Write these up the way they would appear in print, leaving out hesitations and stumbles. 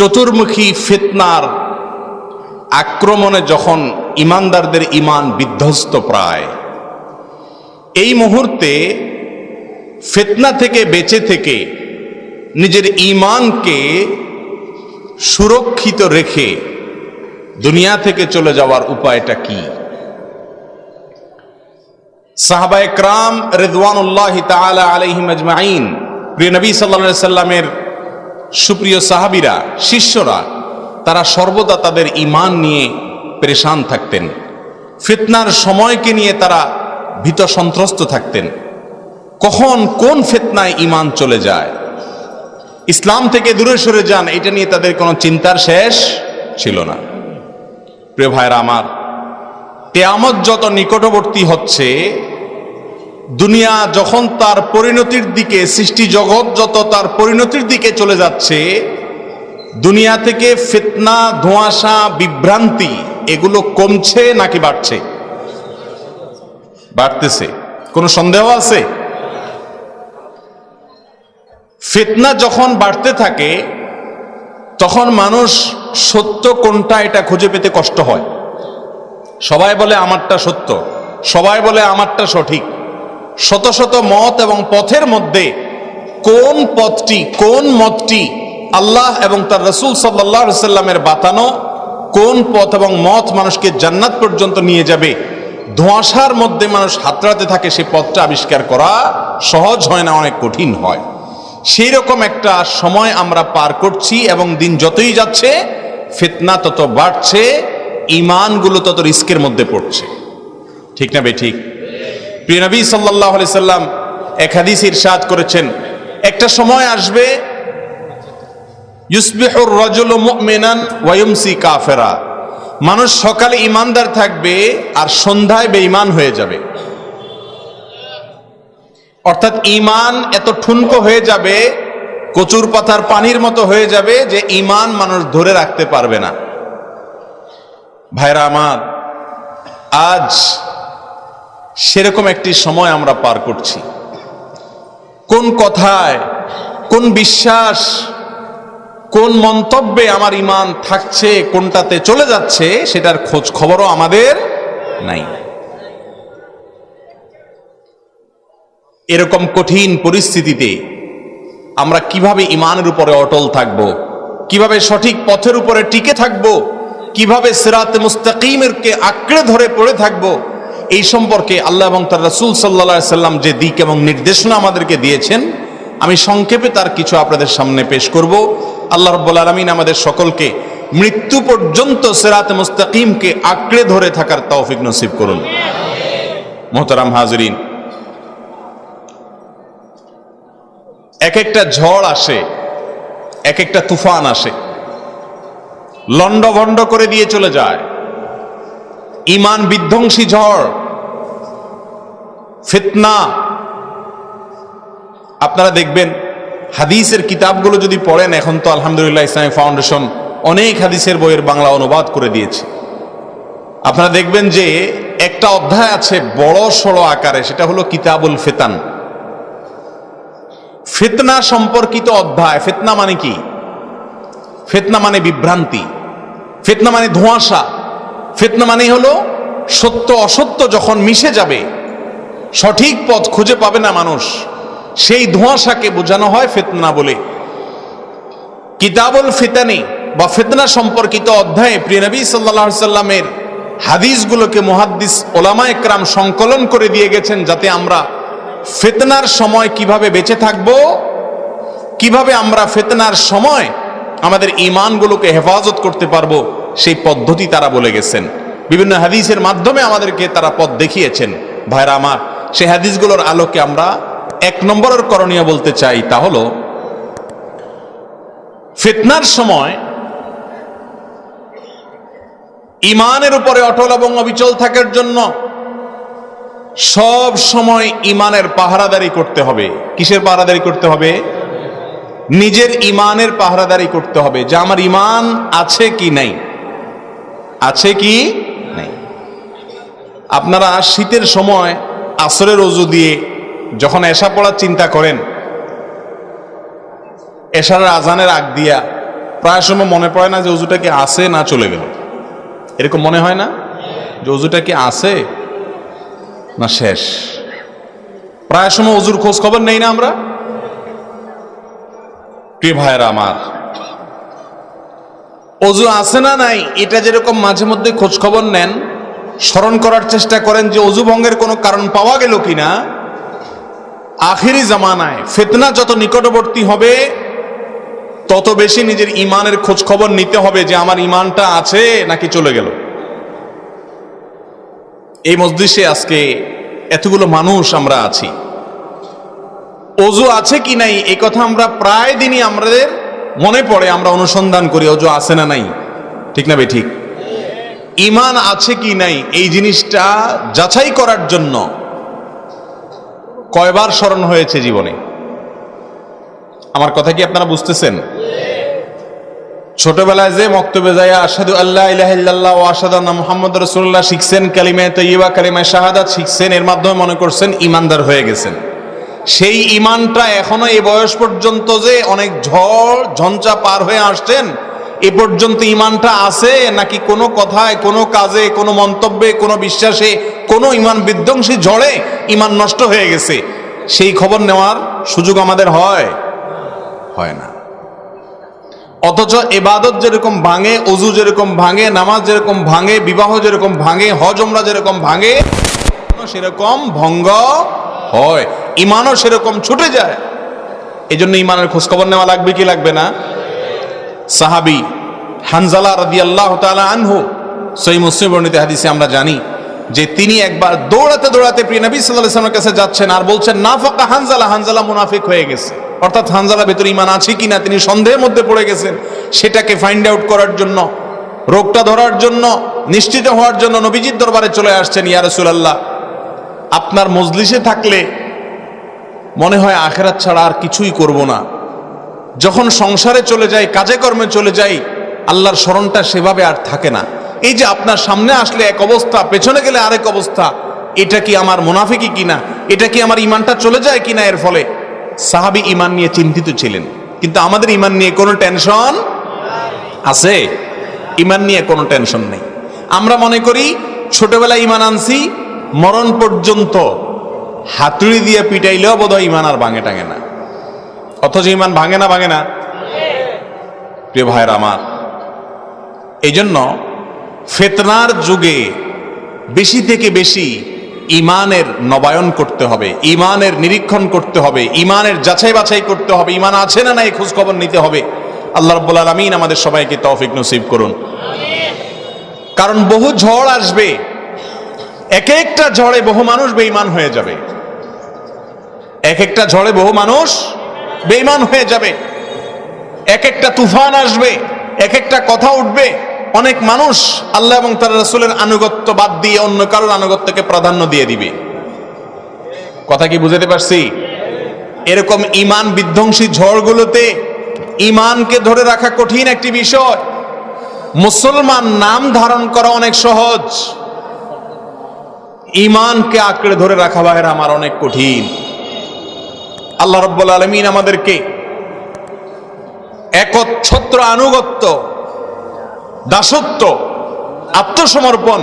চতুর্মুখী ফিতনার আক্রমণে যখন ইমানদারদের ইমান বিধ্বস্ত প্রায়, এই মুহূর্তে ফিতনা থেকে বেঁচে থেকে নিজের ইমানকে সুরক্ষিত রেখে দুনিয়া থেকে চলে যাওয়ার উপায়টা কি? সাহাবায়ে কেরাম রিদওয়ানুল্লাহি তাআলা আলাইহিম আজমাইন, প্রিয় নবী সাল্লাল্লাহু আলাইহি সাল্লামের সুপ্রিয় সাহাবীরা, শিষ্যরা, তারা সর্বদা তাদের ঈমান নিয়ে পেরেশান থাকতেন। ফিতনার সময়কে নিয়ে তারা ভীত সন্ত্রস্ত থাকতেন। কখন কোন ফিতনায় ঈমান চলে যায়, ইসলাম থেকে দূরে সরে যান, এটা নিয়ে তাদের কোনো চিন্তার শেষ ছিল না। প্রিয় ভাইরা আমার, কিয়ামত যত নিকটবর্তী হচ্ছে, দুনিয়া যখন তার পরিণতির দিকে, সৃষ্টি জগৎ যত তার পরিণতির দিকে চলে যাচ্ছে, দুনিয়া থেকে ফিতনা, ধোঁয়াশা, বিভ্রান্তি এগুলো কমছে নাকি বাড়ছে? বাড়তেছে। কোনো সন্দেহ আছে? ফিতনা যখন বাড়তে থাকে তখন মানুষ সত্য কোনটা এটা খুঁজে পেতে কষ্ট হয়। সবাই বলে আমারটা সত্য, সবাই বলে আমারটা সঠিক। শত শত মত এবং পথের মধ্যে কোন পথটি, কোন মতটি আল্লাহ এবং তার রাসূল সাল্লাল্লাহু আলাইহি সাল্লামের বাতানো কোন পথ এবং মত মানুষকে জান্নাত পর্যন্ত নিয়ে যাবে, ধোঁয়াশার মধ্যে মানুষ হাতড়াতে থাকে। সে পথটা আবিষ্কার করা সহজ হয় না, অনেক কঠিন হয়। সেই রকম একটা সময় আমরা পার করছি এবং দিন যতই যাচ্ছে ফিতনা তত বাড়ছে, ঈমানগুলো তত রিস্কের মধ্যে পড়ছে। ঠিক না বেঠিক? প্রিয় নবী সাল্লাল্লাহু আলাইহি সাল্লাম এক হাদিসে ইরশাদ করেছেন, একটা সময় আসবে ইউসবিহুর রাজুলু মুমিনান ওয়া ইউমসি কাফিরা, মানুষ সকালে ঈমানদার থাকবে আর সন্ধ্যায় বেঈমান হয়ে যাবে। অর্থাৎ ঈমান এত ঠুনকো হয়ে যাবে, কচুর পাতার পানির মতো হয়ে যাবে যে ঈমান মানুষ ধরে রাখতে পারবে না। ভাইরা আমার, আজ সেরকম একটি সময় আমরা পার করছি। কোন কথায়, কোন বিশ্বাস, কোন মন্তব্যে আমার ঈমান থাকছে, কোনটাতে চলে যাচ্ছে, সেটার খোঁজ খবরও আমাদের নাই। এরকম কঠিন পরিস্থিতিতে আমরা কিভাবে ঈমানের উপরে অটল থাকব, কিভাবে সঠিক পথের উপরে টিকে থাকব, কিভাবে সিরাতে মুস্তাকিমকে আঁকড়ে ধরে পড়ে থাকব, এই সম্পর্কে আল্লাহ এবং তার রাসূল সাল্লাল্লাহু আলাইহি সাল্লাম যে দিক এবং নির্দেশনা আমাদেরকে দিয়েছেন, আমি সংক্ষেপে তার কিছু আপনাদের সামনে পেশ করব। আল্লাহ রাব্বুল আলামিন আমাদের সকলকে মৃত্যু পর্যন্ত সিরাতে মুস্তাকিমকে আঁকড়ে ধরে থাকার তৌফিক নসিব করুন। মুহতারাম হাজিরিন, এক একটা ঝড় আসে, এক একটা তুফান আসে, লন্ডভন্ড করে দিয়ে চলে যায়। ঈমান বিধ্বংসী ঝড়, ফিতনা। আপনারা দেখবেন হাদিসের কিতাবগুলো যদি পড়েন, এখন তো আলহামদুলিল্লাহ ইসলামিক ফাউন্ডেশন অনেক হাদিসের বইয়ের বাংলা অনুবাদ করে দিয়েছে। আপনারা দেখবেন যে একটা অধ্যায় আছে বড় সড়ো আকারে, সেটা হলো কিতাবুল ফিতান, ফিতনা সম্পর্কিত অধ্যায়। ফিতনা মানে কি? ফিতনা মানে বিভ্রান্তি, ফিতনা মানে ধোঁয়াশা, ফিতনা মানে হলো সত্য অসত্য যখন মিশে যাবে, সঠিক পথ খুঁজে পাবে না মানুষ, সেই ধোঁয়াশাকে বোঝানো হয় ফিতনা বলে। কিতাবুল ফিতানি বা ফিতনা সম্পর্কিত অধ্যায়ে প্রিয় নবী সাল্লাল্লাহু আলাইহি সাল্লামের হাদিসগুলোকে মুহাদ্দিস ওলামায়ে কেরাম সংকলন করে দিয়ে গেছেন, যাতে আমরা ফিতনার সময় কিভাবে বেঁচে থাকব, কিভাবে আমরা ফিতনার সময় আমাদের ঈমানগুলোকে হেফাজত করতে পারবো, সেই পদ্ধতি তারা বলে গেছেন। বিভিন্ন হাদিসের মাধ্যমে আমাদেরকে তারা পথ দেখিয়েছেন। ভাইরা আমার, সেই হাদিসগুলোর আলোকে আমরা এক নম্বরের করণীয় বলতে চাই, তা হলো ফিতনার সময় ঈমানের উপরে অটল এবং অবিচল থাকার জন্য সব সময় ঈমানের পাহারাদারি করতে হবে। কিসের পাহারাদারি করতে হবে? নিজের ঈমানের পাহারাদারি করতে হবে, যে আমার ঈমান আছে কি নাই, আছে কি নাই। আপনারা শীতের সময় আসরের ওযু দিয়ে যখন এশা পড়ার চিন্তা করেন, এশার আজানের আগ দিয়া প্রায় সময় মনে পড়ে না যে অজুটা কি আছে না চলে গেল। এরকম মনে হয় না যে অজুটা কি আছে না শেষ? প্রায় সময় অজুর খোঁজ খবর নেই না আমরা? প্রিয় ভাইয়েরা আমার, অজু আছে না নাই এটা যেরকম মাঝে মধ্যে খোঁজ খবর নেন, স্মরণ করার চেষ্টা করেন যে অজু ভঙ্গের কোনো কারণ পাওয়া গেল কিনা, আখিরি জামানায় ফিতনা যত নিকটবর্তী হবে তত বেশি নিজের ইমানের খোঁজ খবর নিতে হবে যে আমার ইমানটা আছে নাকি চলে গেল। এই মজলিসে আজকে এতগুলো মানুষ আমরা আছি, অজু আছে কি নাই এই কথা আমরা প্রায় দিনই আমাদের মনে পড়ে, আমরা অনুসন্ধান করি অজু আছে না নাই, ঠিক না ঠিক? ইমান আছে কি নাই এই জিনিসটা যাচাই করার জন্য কয়বার স্মরণ হয়েছে জীবনে? আমার কথা কি আপনারা বুঝতেছেন? ছোটবেলায় যে মক্তবে যায় আশহাদু আল্লা ইলাহা ইল্লাল্লাহ ওয়া আশহাদু আন্না মুহাম্মাদুর রাসূলুল্লাহ শিখছেন, কালিমায়ে তাইয়্যিবা কালিমায়ে শাহাদাত শিখছেন, এর মাধ্যমে মনে করছেন ইমানদার হয়ে গেছেন। সেই ইমানটা এখনো এই বয়স পর্যন্ত যে অনেক ঝড় ঝঞ্ঝা পার হয়ে আসছেন, এ পর্যন্ত ইমানটা আছে নাকি কোনো কথায়, কোনো কাজে, কোনো মন্তব্যে, কোনো বিশ্বাসে, কোনো ইমান বিধ্বংসী ঝড়ে ইমান নষ্ট হয়ে গেছে, সেই খবর নেওয়ার সুযোগ আমাদের হয় না। অথচ ইবাদত যেরকম ভাঙে, ওযু যেরকম ভাঙে, নামাজ যেরকম ভাঙে, বিবাহ যেরকম ভাঙে, হজ ওমরা যেরকম ভাঙে, সেরকম ভঙ্গ হয়, ইমানও সেরকম ছুটে যায়। এই জন্য ইমানের খোঁজ খবর নেওয়া লাগবে কি লাগবে না? সাহাবী হানজালা রাদিয়াল্লাহু তাআলা আনহু, সহিহ মুসলিম বর্ণিত হাদিসে আমরা জানি যে তিনি একবার দৌড়াতে দৌড়াতে প্রিয় নবী সাল্লাল্লাহু আলাইহি ওয়াসাল্লামের কাছে যাচ্ছেন আর বলছেন নাফাকা হানজালা, হানজালা মুনাফিক হয়ে গেছে। অর্থাৎ হানজালা ভিতরে ঈমান আছে কিনা তিনি সন্দেহের মধ্যে পড়ে গেছেন। সেটাকে ফাইন্ড আউট করার জন্য, রোগটা ধরার জন্য, নিশ্চিত হওয়ার জন্য নবীজির দরবারে চলে আসছেন। ইয়া রাসূলুল্লাহ, আপনার মজলিসে থাকলে মনে হয় আখিরাত ছাড়া আর কিছুই করব না, যখন সংসারে চলে যাই, কাজে কর্মে চলে যাই, আল্লাহর স্মরণটা সেভাবে আর থাকে না। এই যে আপনার সামনে আসলে এক অবস্থা, পেছনে গেলে আরেক অবস্থা, এটা কি আমার মুনাফিকি কিনা, এটা কি আমার ইমানটা চলে যায় কিনা? এর ফলে সাহাবী ইমান নিয়ে চিন্তিত ছিলেন, কিন্তু আমাদের ইমান নিয়ে কোনো টেনশন আছে? ইমান নিয়ে কোনো টেনশন নেই। আমরা মনে করি ছোটবেলায় ইমান আনছি, মরণ পর্যন্ত হাতুড়ি দিয়ে পিটাইলেও বোধহয় ইমান আর ভাঙে টাঙে না। অথচ ইমান ভাঙে না প্রিয় ভাইয়ের আমার। এই জন্য ফিতনার যুগে বেশি থেকে বেশি ইমানের নবায়ন করতে হবে, ইমানের নিরীক্ষণ করতে হবে, ইমানের যাচাই বাছাই করতে হবে, ইমান আছে না নাই খোঁজ খবর নিতে হবে। আল্লাহ রাব্বুল আলামিন আমাদের সবাইকে তৌফিক নসিব করুন। কারণ বহু ঝড় আসবে, এক একটা ঝড়ে বহু মানুষ বেঈমান হয়ে যাবে, এক একটা ঝড়ে বহু মানুষ বেঈমান হয়ে যাবে। এক একটা তুফান আসবে, এক একটা কথা উঠবে, অনেক মানুষ আল্লাহ এবং তার রাসূলের আনুগত্য বাদ দিয়ে অন্য কারোর আনুগত্যকে প্রাধান্য দিয়ে দিবে। কথা কি বুঝাতে পারছি? এরকম ইমান বিধ্বংসী ঝড়গুলোতে ইমানকে ধরে রাখা কঠিন একটি বিষয়। মুসলমান নাম ধারণ করা অনেক সহজ, ইমানকে আঁকড়ে ধরে রাখা ভাইরা আমার অনেক কঠিন। আল্লাহ রাব্বুল আলামিন আমাদেরকে একচ্ছত্র আনুগত্য, দাসত্ব, আত্মসমর্পণ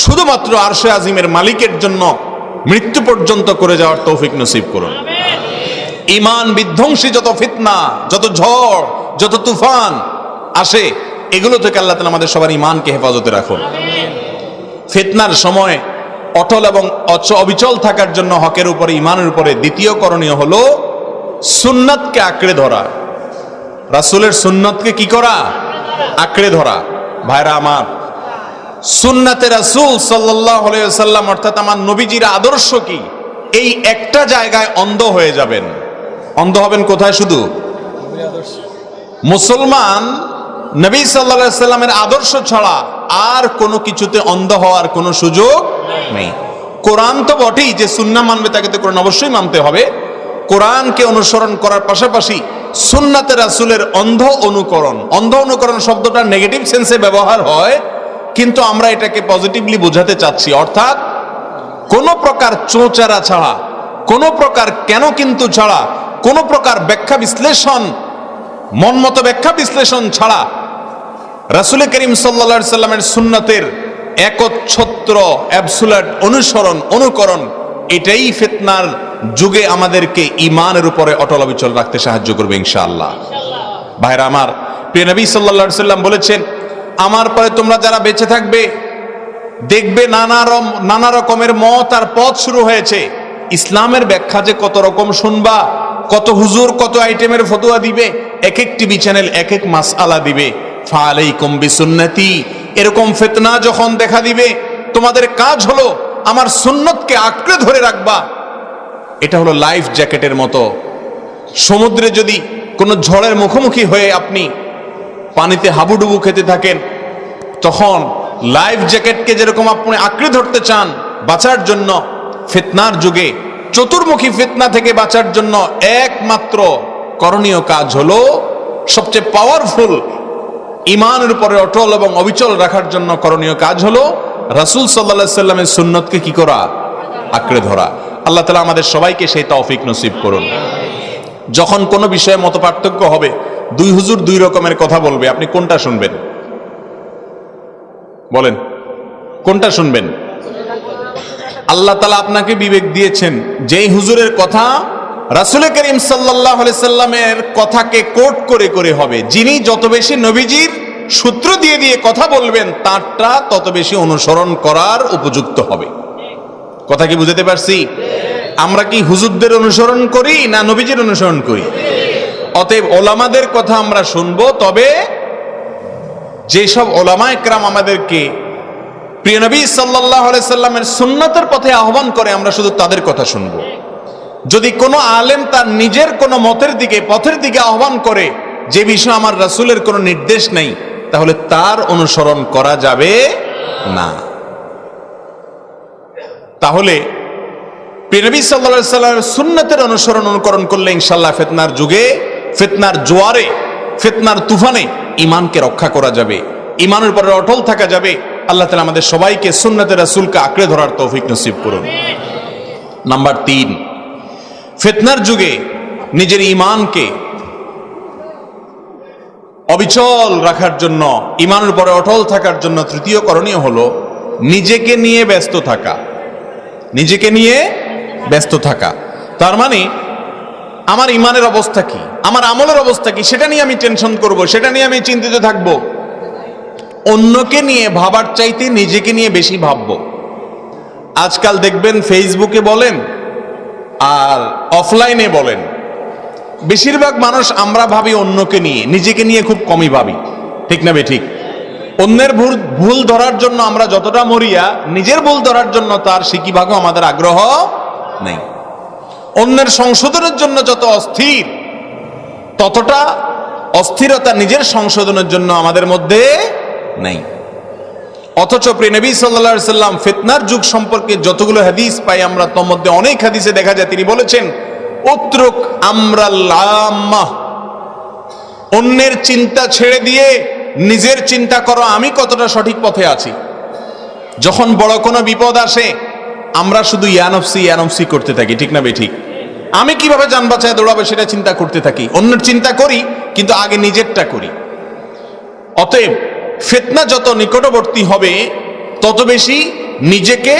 শুধুমাত্র আরশে আজিমের মালিকের জন্য মৃত্যু পর্যন্ত করে যাওয়ার তৌফিক নসিব করুন। ইমান বিধ্বংসী যত ফিতনা, যত ঝড়, যত তুফান আসে, এগুলো থেকে আল্লাহ তাআলা আমাদের সবার ইমানকে হেফাজতে রাখুন। ফিতনার সময় অটল এবং অবিচল থাকার জন্য হকের উপরে, ইমানের উপরে দ্বিতীয় করণীয় হলো সুন্নাতকে আঁকড়ে ধরা, রাসূলের সুন্নাতকে কি করা? আঁকড়ে ধরা। ভাইরা আমার, সুন্নাতে রাসূল সাল্লাল্লাহু আলাইহি ওয়াসাল্লাম অর্থাৎ আমার নবীজির আদর্শ কি, এই একটা জায়গায় অন্ধ হয়ে যাবেন। অন্ধ হবেন কোথায়? শুধু মুসলমান নবী সাল্লাল্লাহু আলাইহি ওয়াসাল্লামের আদর্শ ছাড়া আর কোনো কিছুতে অন্ধ হওয়ার কোনো সুযোগ নেই। কোরআন তো বটেই, যে সুন্নাহ মানবে তাকে তো কোরআন অবশ্যই মানতে হবে। কোরআনকে অনুসরণ করার পাশাপাশি সুন্নাতে রাসূলের অন্ধ অনুকরণ, অন্ধ অনুকরণ শব্দটা নেগেটিভ সেন্সে ব্যবহার হয়, কিন্তু আমরা এটাকে পজিটিভলি বোঝাতে চাচ্ছি। অর্থাৎ কোনো প্রকার চোঁচারা ছাড়া, কোনো প্রকার কেন কিন্তু ছাড়া, কোনো প্রকার ব্যাখ্যা বিশ্লেষণ মন মতো ব্যাখ্যা বিশ্লেষণ ছাড়া রাসূল করিম সাল্লাল্লাহু আলাইহি সাল্লামের সুন্নতের একচ্ছত্র অ্যাবসোলিউট অনুসরণ অনুকরণ, এটাই ফিতনার যুগে আমাদেরকে ঈমানের উপরে অটল অবিচল রাখতে সাহায্য করবে ইনশাআল্লাহ। ভাইরা আমার, প্রিয় নবী সাল্লাল্লাহু আলাইহি সাল্লাম বলেছেন, আমার পরে তোমরা যারা বেঁচে থাকবে দেখবে নানা রকমের মত আর পথ শুরু হয়েছে। ইসলামের ব্যাখ্যা যে কত রকম শুনবা, কত হুজুর কত আইটেমের ফতোয়া দিবে, এক এক টিভি চ্যানেল এক এক মাসআলা দিবে। ফালাইকুম বিসুন্নতি, এরকম ফিতনা যখন দেখা দিবে তোমাদের কাজ হলো আমার সুন্নতকে আঁকড়ে ধরে রাখবা। এটা হলো লাইফ জ্যাকেটের মতো। সমুদ্রে যদি কোনো ঝড়ের মুখোমুখি হয়ে আপনি পানিতে হাবুডুবু খেতে থাকেন, তখন লাইফ জ্যাকেটকে যেরকম আপনি আঁকড়ে ধরতে চান বাঁচার জন্য, ফিতনার যুগে চতুর্মুখী ফিতনা থেকে বাঁচার জন্য একমাত্র করণীয় কাজ হলো, সবচেয়ে পাওয়ারফুল ঈমানের উপরে অটল এবং অবিচল রাখার জন্য করণীয় কাজ হলো রাসূল সাল্লাল্লাহু আলাইহি সাল্লামের সুন্নতকে কি করা? আঁকড়ে ধরা। আল্লাহ তাআলা আমাদের সবাইকে সেই তৌফিক নসিব করুন। যখন কোনো বিষয়ে মতপার্থক্য হবে, দুই হুজুর দুই রকমের কথা বলবে, আপনি কোনটা শুনবেন? বলেন, কোনটা শুনবেন? আল্লাহ তাআলা আপনাকে বিবেক দিয়েছেন, যেই হুজুরের কথা রাসূল করিম সাল্লাল্লাহু আলাইহি সাল্লামের কথাকে কোট করে করে হবে, যিনি যত বেশি নবীজির সূত্র দিয়ে দিয়ে কথা বলবেন তারটা তত বেশি অনুসরণ করার উপযুক্ত হবে। কথা কি বুঝতে পারছি? আমরা কি হুজুরদের অনুসরণ করি না নবীজির অনুসরণ করি? অতএব ওলামাদের কথা আমরা শুনবো, তবে যেসব ওলামায়ে কেরাম আমাদেরকে প্রিয় নবী সাল্লাল্লাহু আলাইহি সাল্লামের সুন্নতের পথে আহ্বান করে, আমরা শুধু তাদের কথা শুনবো। যদি কোনো আলেম তার নিজের কোনো মতের দিকে পথের দিকে আহ্বান করে যে বিষয়ে আমার রাসূলের কোনো নির্দেশ নেই, তাহলে তার অনুসরণ করা যাবে না। তাহলে প্রিয় নবী সাল্লাল্লাহু আলাইহি সাল্লামের সুন্নতের অনুকরণ করলে ইনশাআল্লাহ ফিতনার যুগে, ফিতনার জোয়ারে, ফিতনার তুফানে ঈমানকে রক্ষা করা যাবে, ঈমানের উপরে অটল থাকা যাবে। আল্লাহ তাআলা আমাদের সবাইকে সুন্নতে রাসূলকে আঁকড়ে ধরার তৌফিক নসিব করুন। নাম্বার 3, ফিতনার যুগে নিজের ঈমানকে অবিচল রাখার জন্য, ঈমানের উপরে অটল থাকার জন্য তৃতীয় করণীয় হলো নিজেকে নিয়ে ব্যস্ত থাকা। নিজেকে নিয়ে ব্যস্ত থাকা তার মানে আমার ঈমানের অবস্থা কি, আমার আমলের অবস্থা কি, সেটা নিয়ে আমি টেনশন করব, সেটা নিয়ে আমি চিন্তিত থাকব। অন্যকে নিয়ে ভাবার চাইতে নিজেকে নিয়ে বেশি ভাববো। আজকাল দেখবেন ফেসবুকে বলেন আর অফলাইনে বলেন, বেশিরভাগ মানুষ আমরা ভাবি অন্যকে নিয়ে, নিজেকে নিয়ে খুব কমই ভাবি। ঠিক না বেঠিক? অন্যের ভুল ধরার জন্য আমরা যতটা মরিয়া, নিজের ভুল ধরার জন্য তার সিকিভাগও আমাদের আগ্রহ নেই। অন্যের সংশোধনের জন্য যত অস্থির, ততটা অস্থিরতা নিজের সংশোধনের জন্য আমাদের মধ্যে নেই। অথচ প্রিয় নবী সাল্লাল্লাহু আলাইহি সাল্লাম ফিতনার যুগ সম্পর্কে যতগুলো হাদিস পাই আমরা, তার মধ্যে অনেক হাদিসে দেখা যায় তিনি বলেছেন, উতরুক আমরাল আম্মাহ, অন্যের চিন্তা ছেড়ে দিয়ে নিজের চিন্তা করো আমি কতটা সঠিক পথে আছি। যখন বড় কোনো বিপদ আসে আমরা শুধু ইয়ানফসি করতে থাকি। ঠিক না বেঠিক? আমি কিভাবে জান বাঁচায় দৌড়াবো সেটা চিন্তা করতে থাকি। অন্যের চিন্তা করি কিন্তু আগে নিজেরটা করি। অতএব ফিতনা যত নিকটবর্তী হবে তত বেশি নিজেকে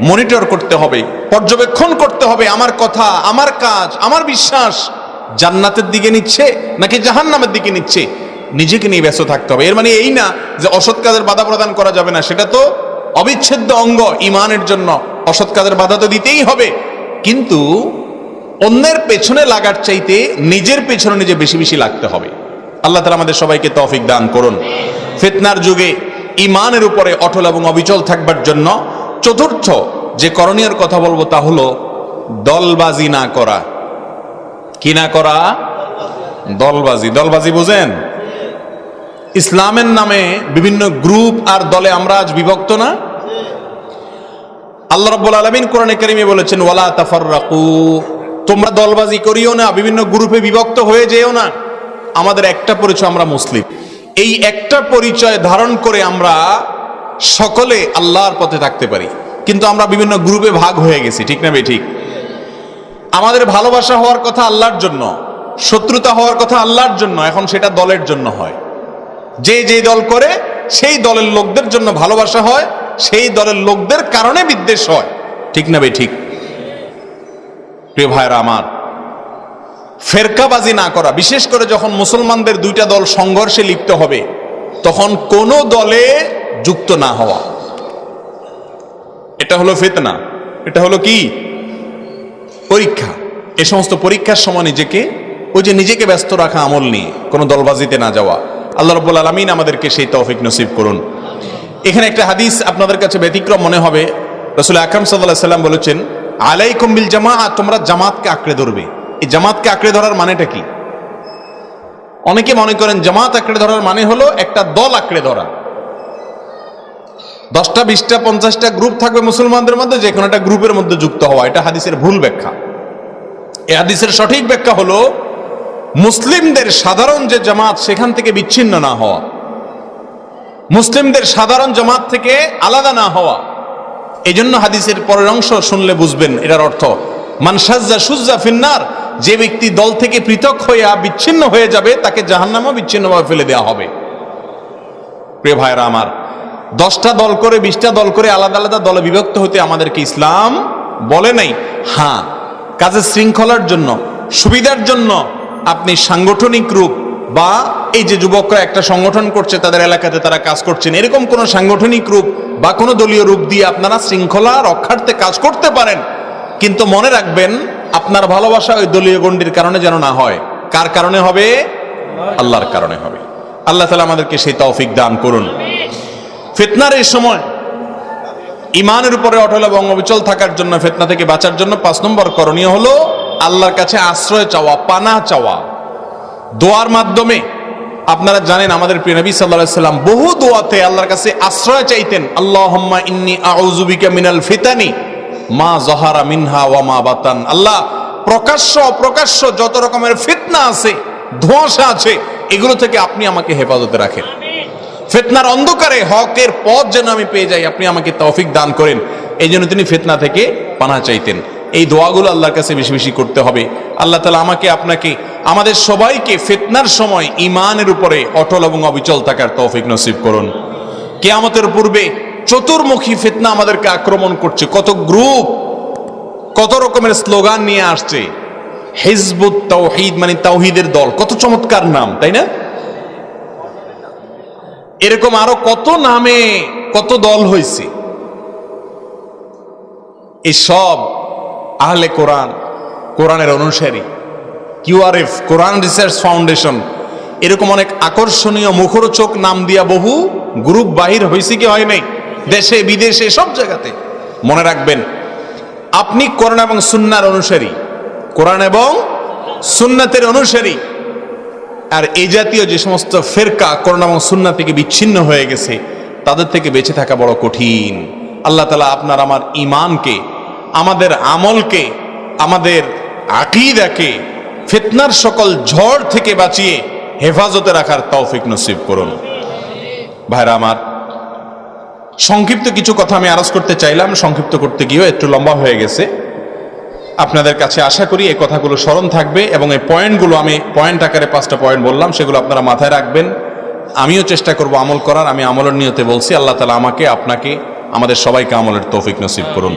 মনিটর করতে হবে, পর্যবেক্ষণ করতে হবে। আমার কথা, আমার কাজ, আমার বিশ্বাস জান্নাতের দিকে নিচ্ছে নাকি জাহান্নামের দিকে নিচ্ছে, নিজেকে নিয়ে ব্যস্ত থাকতে হবে। এর মানে এই না যে অসৎ কাজের বাধা প্রদান করা যাবে না, সেটা তো অবিচ্ছেদ্য অঙ্গ ঈমানের জন্য। অসৎ কাজের বাধা তো দিতেই হবে, কিন্তু অন্যের পেছনে লাগার চাইতে নিজের পেছনে নিজে বেশি বেশি লাগতে হবে। আল্লাহ তাআলা আমাদের সবাইকে তৌফিক দান করুন। ফিতনার যুগে ঈমানের উপরে অটল এবং অবিচল থাকবার জন্য চতুর্থ যে করণীয় কথা বলবো তা হলো দলবাজি না করা। কি না করা? দলবাজি। দলবাজি বুঝেন? ইসলামের নামে বিভিন্ন গ্রুপ আর দলে আমরা আজ বিভক্ত না? আল্লাহ রাব্বুল আলামিন কোরআনে কারীমে বলেছেন, ওয়ালা তাফাররাকু, তোমরা দলবাজি করিও না, বিভিন্ন গ্রুপে বিভক্ত হয়ে যেও না। আমাদের একটা পরিচয়, আমরা মুসলিম। এই একটা পরিচয় ধারণ করে আমরা সকলে আল্লাহর পথে থাকতে পারি, কিন্তু আমরা বিভিন্ন গ্রুপে ভাগ হয়ে গেছি। ঠিক না বেঠিক? আমাদের ভালোবাসা হওয়ার কথা আল্লাহর জন্য, শত্রুতা হওয়ার কথা আল্লাহর জন্য, এখন সেটা দলের জন্য হয়। যে যে দল করে সেই দলের লোকদের জন্য ভালোবাসা হয়, সেই দলের লোকদের কারণে বিদ্বেষ হয়। ঠিক না বে ঠিক? প্রিয় ভাইরা আমার, ফেরকাবাজি না করা, বিশেষ করে যখন মুসলমানদের দুইটা দল সংঘর্ষে লিপ্ত হবে তখন কোন দলে যুক্ত না হওয়া, এটা হলো ফিতনা, এটা হলো কি পরীক্ষা। এ সমস্ত পরীক্ষার সময় নিজেকে ব্যস্ত রাখা আমল নিয়ে কোনো দলবাজিতে না যাওয়া। আল্লাহ রাব্বুল আলামিন আমাদেরকে সেই তৌফিক নসিব করুন। এখানে একটা হাদিস আপনাদের কাছে ব্যতিক্রম মনে হবে। রাসূল আকরাম সাল্লাল্লাহু আলাইহি ওয়াসাল্লাম বলেছেন, আলাইকুম বিল জামাআত, তোমরা জামাতকে আঁকড়ে ধরবে। এই জামাতকে আঁকড়ে ধরার মানেটা কি? অনেকে মনে করেন জামাত আঁকড়ে ধরার মানে হলো একটা দল আঁকড়ে ধরা। 10টা 20টা 50টা গ্রুপ থাকবে মুসলমানদের মধ্যে, যে কোনো একটা গ্রুপের মধ্যে যুক্ত হওয়া। এটা হাদিসের ভুল ব্যাখ্যা। এই হাদিসের সঠিক ব্যাখ্যা হলো মুসলিমদের সাধারণ যে জামাত সেখান থেকে বিচ্ছিন্ন না হওয়া, মুসলিমদের সাধারণ জামাত থেকে আলাদা না হওয়া। এই জন্য হাদিসের পরের অংশ শুনলে বুঝবেন এটার অর্থ, মান শাজ্জা শুজ্জা ফিন্নার, যে ব্যক্তি দল থেকে পৃথক হয়ে বিচ্ছিন্ন হয়ে যাবে তাকে জাহান্নামে বিচ্ছিন্নভাবে ফেলে দেওয়া হবে। প্রিয় ভাইরা আমার, 10টা দল করে 20টা দল করে আলাদা আলাদা দলে বিভক্ত হতে আমাদেরকে ইসলাম বলে নাই। হ্যাঁ, কাজের শৃঙ্খলার জন্য, সুবিধার জন্য আপনি সাংগঠনিক রূপ বা এই যে যুবকরা একটা সংগঠন করছে, তাদের এলাকাতে তারা কাজ করছেন, এরকম কোন সাংগঠনিক রূপ বা কোনো দলীয় রূপ দিয়ে আপনারা শৃঙ্খলা রক্ষার্থে কাজ করতে পারেন। কিন্তু মনে রাখবেন, আপনার ভালোবাসা ওই দলীয় গণ্ডির কারণে যেন না হয়। কার কারণে হবে? আল্লাহর কারণে হবে। আল্লাহ তাআলা আমাদেরকে সেই তৌফিক দান করুন। ফিতনার এই সময় ইমানের উপরে অটল এবং অবিচল থাকার জন্য, ফিতনা থেকে বাঁচার জন্য 5 নম্বর করণীয় হলো আল্লাহর কাছে আশ্রয় চাওয়া, পানাহ চাওয়া। দোয়ার মাধ্যমে, আপনারা জানেন আমাদের প্রিয় নবী সাল্লাল্লাহু আলাইহি সাল্লাম বহু দোয়াতে আল্লাহর কাছে আশ্রয় চাইতেন। আল্লাহুম্মা ইন্নী আউযু বিকা মিনাল ফিতানি মা যাহারা মিনহা ওয়া মা বাতান। আল্লাহ, প্রকাশ্য অপ্রকাশ্য যত রকমের ফিতনা আছে, ধোঁয়াশা আছে, এগুলো থেকে আপনি আমাকে হেফাজতে রাখেন। ফিতনার অন্ধকারে হকের পথ যেন আমি পেয়ে যাই, আপনি আমাকে তৌফিক দান করেন। এই জন্য তিনি ফিতনা থেকে পানাহ চাইতেন। এই দোয়াগুলো আল্লাহর কাছে বেশি বেশি করতে হবে। আল্লাহ তাআলা আমাকে, আপনাকে, আমাদের সবাইকে ফিতনার সময় ঈমানের উপরে অটল এবং অবিচল থাকার তৌফিক নসিব করুন। কিয়ামতের পূর্বে চতুর্মুখী ফিতনা আমাদেরকে আক্রমণ করছে। কত গ্রুপ, কত রকমের স্লোগান নিয়ে আসছে। হিজবুত তাওহীদ মানে তাওহীদের দল, কত চমৎকার নাম, তাই না? এরকম আরো কত নামে কত দল হয়েছে। এই সব আহলে কোরআন, কোরআনের অনুসারী, QRF, কোরআন রিসার্চ ফাউন্ডেশন, এরকম অনেক আকর্ষণীয় মুখরোচক নাম দিয়া বহু গ্রুপ বাহির হয়েছে কি হয় নাই? দেশে বিদেশে সব জায়গাতে। মনে রাখবেন, আপনি কোরআন এবং সুন্নাহর অনুসারী, কোরআন এবং সুন্নাতের অনুসারী। আর এই জাতীয় যে সমস্ত ফেরকা কোরআন এবং সুন্নাহ থেকে বিচ্ছিন্ন হয়ে গেছে, তাদের থেকে বেঁচে থাকা বড় কঠিন। আল্লাহ তাআলা আপনার আমার ঈমানকে, আমাদের আমলকে, আমাদের আকীদাকে ফিতনার সকল ঝড় থেকে বাঁচিয়ে হেফাজতে রাখার তৌফিক নসিব করুন। ভাইরা আমার, সংক্ষিপ্ত কিছু কথা আমি আরজ করতে চাইলাম, সংক্ষিপ্ত করতে গিয়েও একটু লম্বা হয়ে গেছে। আপনাদের কাছে আশা করি এই কথাগুলো স্মরণ থাকবে এবং এই পয়েন্টগুলো, আমি পয়েন্ট আকারে 5টা পয়েন্ট বললাম, সেগুলো আপনারা মাথায় রাখবেন। আমিও চেষ্টা করব আমল করার। আমি আমলের নিয়তে বলছি। আল্লাহ তাআলা আমাকে, আপনাকে, আমাদের সবাইকে আমলের তৌফিক নসিব করুন।